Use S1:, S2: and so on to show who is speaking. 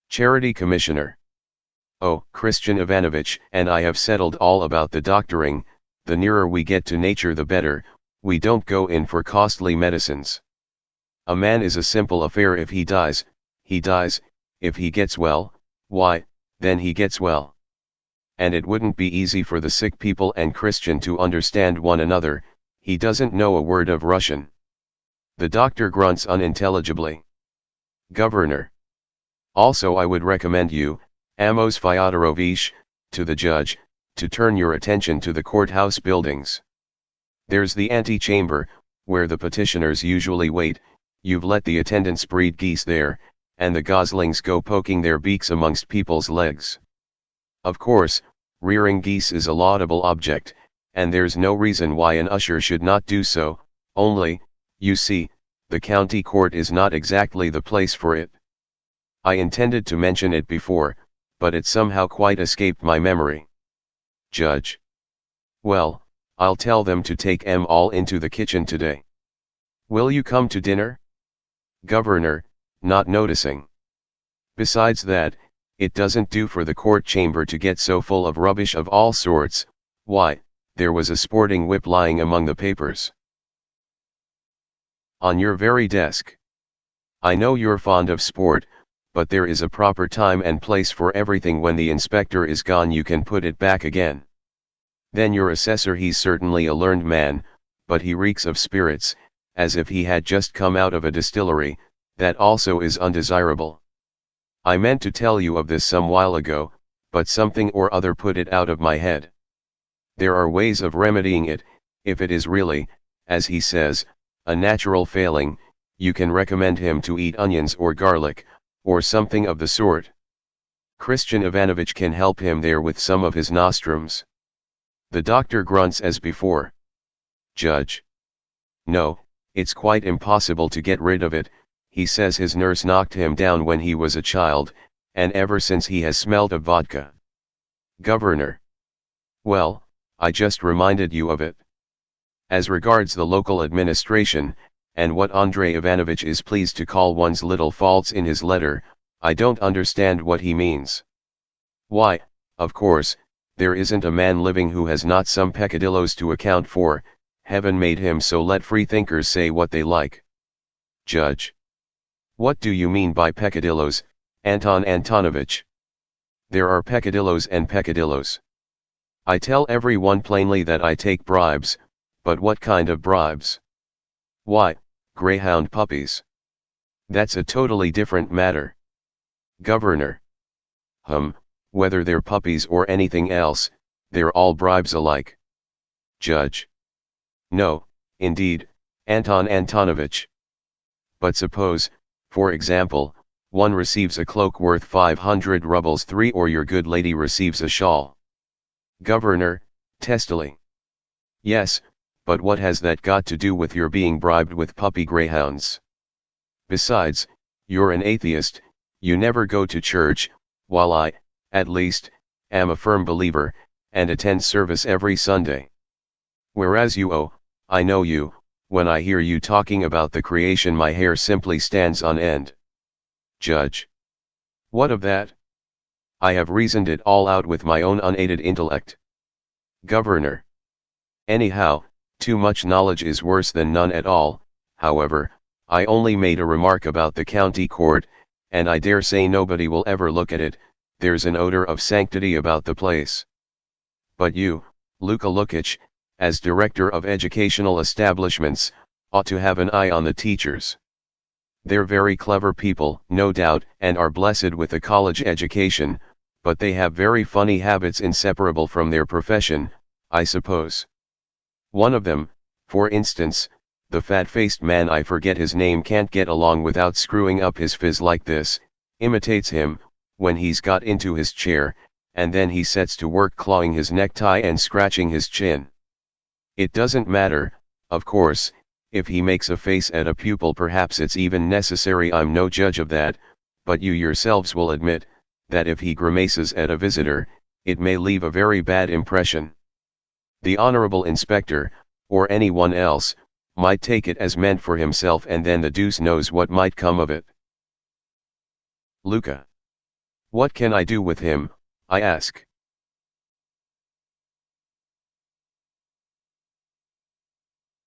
S1: Charity Commissioner. Oh, Christian Ivanovich and I have settled all about the doctoring. The nearer we get to nature the better. We don't go in for costly medicines. A man is a simple affair. If he dies, he dies. If he gets well, why, then he gets well. And it wouldn't be easy for the sick people and Christian to understand one another. He doesn't know a word of Russian. The doctor grunts unintelligibly. Governor. Also I would recommend you, Amos Fyodorovich, to the judge, to turn your attention to the courthouse buildings. There's the antechamber, where the petitioners usually wait. You've let the attendants breed geese there, and the goslings go poking their beaks amongst people's legs. Of course, rearing geese is a laudable object, and there's no reason why an usher should not do so, only, you see, the county court is not exactly the place for it. I intended to mention it before, but it somehow quite escaped my memory. Judge. Well, I'll tell them to take all into the kitchen today. Will you come to dinner? Governor, not noticing. Besides that, it doesn't do for the court chamber to get so full of rubbish of all sorts. Why, there was a sporting whip lying among the papers. On your very desk. I know you're fond of sport, but there is a proper time and place for everything. When the inspector is gone you can put it back again. Then your assessor, he's certainly a learned man, but he reeks of spirits, as if he had just come out of a distillery. That also is undesirable. I meant to tell you of this some while ago, but something or other put it out of my head. There are ways of remedying it. If it is really, as he says, a natural failing, you can recommend him to eat onions or garlic, or something of the sort. Christian Ivanovich can help him there with some of his nostrums. The doctor grunts as before. Judge. No, it's quite impossible to get rid of it. He says his nurse knocked him down when he was a child, and ever since he has smelled of vodka. Governor. Well, I just reminded you of it. As regards the local administration, and what Andrei Ivanovich is pleased to call one's little faults in his letter, I don't understand what he means. Why, of course, there isn't a man living who has not some peccadillos to account for. Heaven made him so. Let freethinkers say what they like. Judge. What do you mean by peccadillos, Anton Antonovich? There are peccadillos and peccadillos. I tell everyone plainly that I take bribes, but what kind of bribes? Why, greyhound puppies. That's a totally different matter. Governor. Whether they're puppies or anything else, they're all bribes alike. Judge. No, indeed, Anton Antonovich. But suppose, for example, one receives a cloak worth 500 rubles 3, or your good lady receives a shawl. Governor, testily. Yes, but what has that got to do with your being bribed with puppy greyhounds? Besides, you're an atheist, you never go to church, while I, at least, am a firm believer, and attend service every Sunday. Whereas you, I know you, when I hear you talking about the creation my hair simply stands on end. Judge. What of that? I have reasoned it all out with my own unaided intellect. Governor. Anyhow, too much knowledge is worse than none at all. However, I only made a remark about the county court, and I dare say nobody will ever look at it. There's an odor of sanctity about the place. But you, Luka Lukich, as director of educational establishments, ought to have an eye on the teachers. They're very clever people, no doubt, and are blessed with a college education, but they have very funny habits inseparable from their profession, I suppose. One of them, for instance, the fat-faced man, I forget his name, can't get along without screwing up his phiz like this, imitates him, when he's got into his chair, and then he sets to work clawing his necktie and scratching his chin. It doesn't matter, of course, if he makes a face at a pupil. Perhaps it's even necessary. I'm no judge of that, but you yourselves will admit, that if he grimaces at a visitor, it may leave a very bad impression. The honorable inspector, or anyone else, might take it as meant for himself, and then the deuce knows what might come of it. Luka. What can I do with him, I ask.